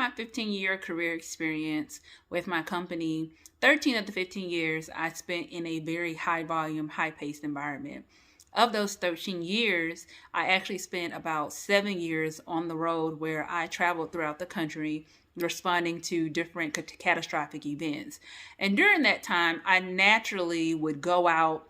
my 15-year career experience with my company, 13 of the 15 years I spent in a very high volume, high paced environment. Of those 13 years, I actually spent about 7 years on the road where I traveled throughout the country responding to different catastrophic events. And during that time, I naturally would go out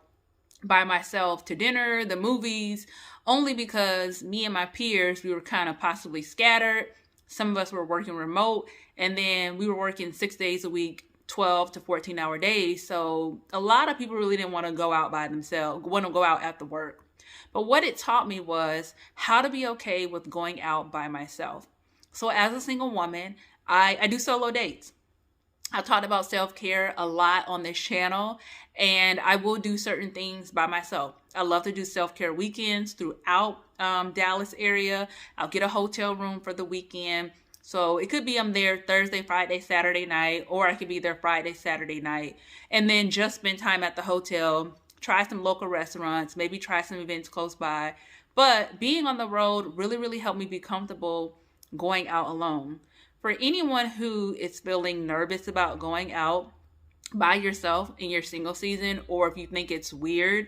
by myself to dinner, the movies, only because me and my peers, we were kind of possibly scattered. Some of us were working remote, and then we were working 6 days a week, 12 to 14-hour days. So a lot of people really didn't want to go out by themselves, want to go out after work. But what it taught me was how to be okay with going out by myself. So as a single woman, I do solo dates. I talked about self-care a lot on this channel, and I will do certain things by myself. I love to do self-care weekends throughout Dallas area. I'll get a hotel room for the weekend. So it could be I'm there Thursday, Friday, Saturday night, or I could be there Friday, Saturday night, and then just spend time at the hotel, try some local restaurants, maybe try some events close by. But being on the road really, really helped me be comfortable going out alone. For anyone who is feeling nervous about going out by yourself in your single season, or if you think it's weird,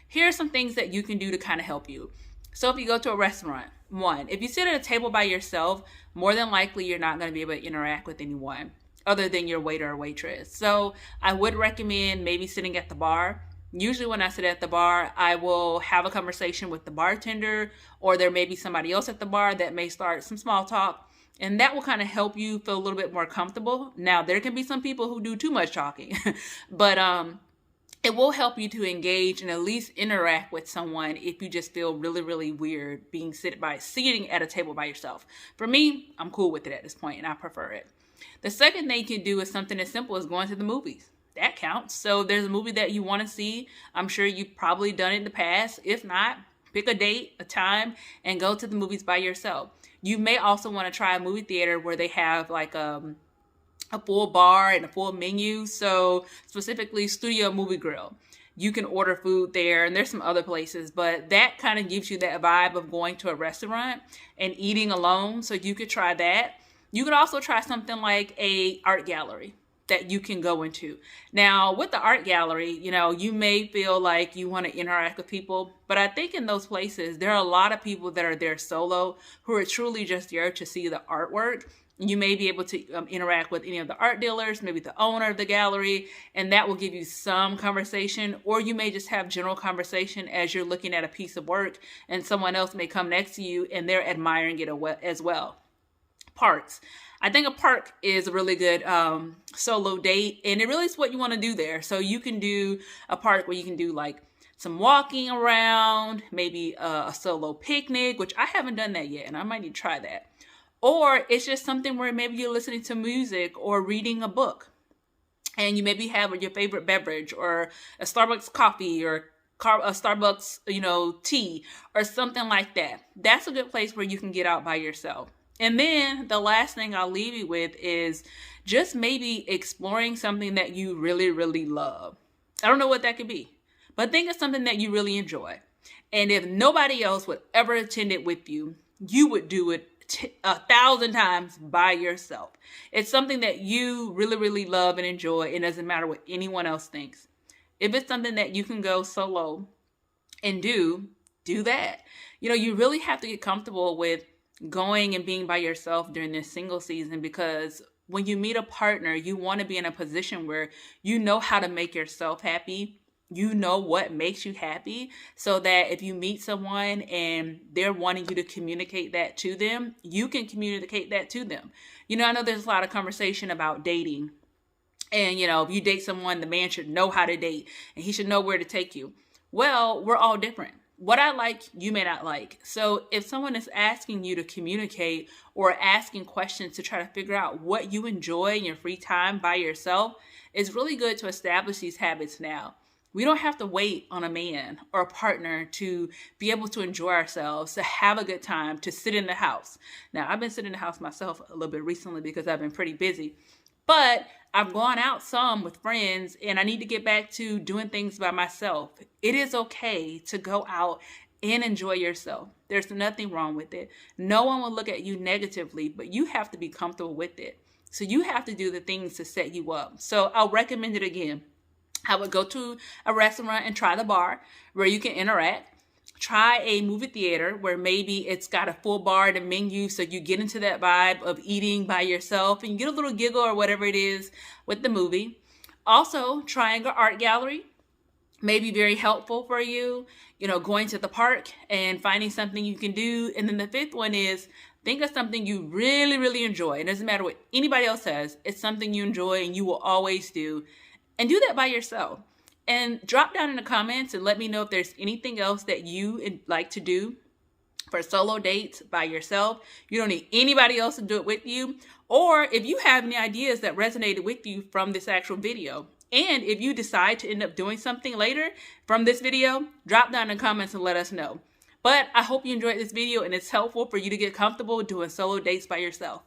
here are some things that you can do to kind of help you. So if you go to a restaurant, one, if you sit at a table by yourself, more than likely you're not going to be able to interact with anyone other than your waiter or waitress. So I would recommend maybe sitting at the bar. Usually when I sit at the bar, I will have a conversation with the bartender, or there may be somebody else at the bar that may start some small talk. And that will kind of help you feel a little bit more comfortable. Now, there can be some people who do too much talking, but it will help you to engage and at least interact with someone if you just feel really, really weird sitting at a table by yourself. For me, I'm cool with it at this point, and I prefer it. The second thing you can do is something as simple as going to the movies. That counts. So there's a movie that you want to see. I'm sure you've probably done it in the past. If not, pick a date, a time, and go to the movies by yourself. You may also want to try a movie theater where they have like a full bar and a full menu. So specifically Studio Movie Grill. You can order food there, and there's some other places, but that kind of gives you that vibe of going to a restaurant and eating alone. So you could try that. You could also try something like a art gallery that you can go into. Now, with the art gallery, you may feel like you want to interact with people, but I think in those places, there are a lot of people that are there solo who are truly just there to see the artwork. You may be able to interact with any of the art dealers, maybe the owner of the gallery, and that will give you some conversation, or you may just have general conversation as you're looking at a piece of work, and someone else may come next to you and they're admiring it as well. Parks. I think a park is a really good solo date, and it really is what you want to do there. So you can do a park where you can do like some walking around, maybe a solo picnic, which I haven't done that yet, and I might need to try that. Or it's just something where maybe you're listening to music or reading a book, and you maybe have your favorite beverage or a Starbucks coffee or a Starbucks, tea or something like that. That's a good place where you can get out by yourself. And then the last thing I'll leave you with is just maybe exploring something that you really, really love. I don't know what that could be, but think of something that you really enjoy. And if nobody else would ever attend it with you, you would do it 1,000 times by yourself. It's something that you really, really love and enjoy. It doesn't matter what anyone else thinks. If it's something that you can go solo and do that. You really have to get comfortable with going and being by yourself during this single season, because when you meet a partner, you want to be in a position where you know how to make yourself happy. You know what makes you happy, so that if you meet someone and they're wanting you to communicate that to them, you can communicate that to them. I know there's a lot of conversation about dating, and if you date someone, the man should know how to date and he should know where to take you. Well, we're all different. What I like, you may not like. So if someone is asking you to communicate or asking questions to try to figure out what you enjoy in your free time by yourself, it's really good to establish these habits now. We don't have to wait on a man or a partner to be able to enjoy ourselves, to have a good time, to sit in the house. Now, I've been sitting in the house myself a little bit recently because I've been pretty busy. But I've gone out some with friends, and I need to get back to doing things by myself. It is okay to go out and enjoy yourself. There's nothing wrong with it. No one will look at you negatively, but you have to be comfortable with it. So you have to do the things to set you up. So I'll recommend it again. I would go to a restaurant and try the bar where you can interact. Try a movie theater where maybe it's got a full bar and a menu, so you get into that vibe of eating by yourself and you get a little giggle or whatever it is with the movie. Also, trying an art gallery may be very helpful for you, going to the park and finding something you can do. And then the fifth one is think of something you really, really enjoy. It doesn't matter what anybody else says. It's something you enjoy and you will always do. And do that by yourself. And drop down in the comments and let me know if there's anything else that you like to do for solo dates by yourself. You don't need anybody else to do it with you. Or if you have any ideas that resonated with you from this actual video. And if you decide to end up doing something later from this video, drop down in the comments and let us know. But I hope you enjoyed this video and it's helpful for you to get comfortable doing solo dates by yourself.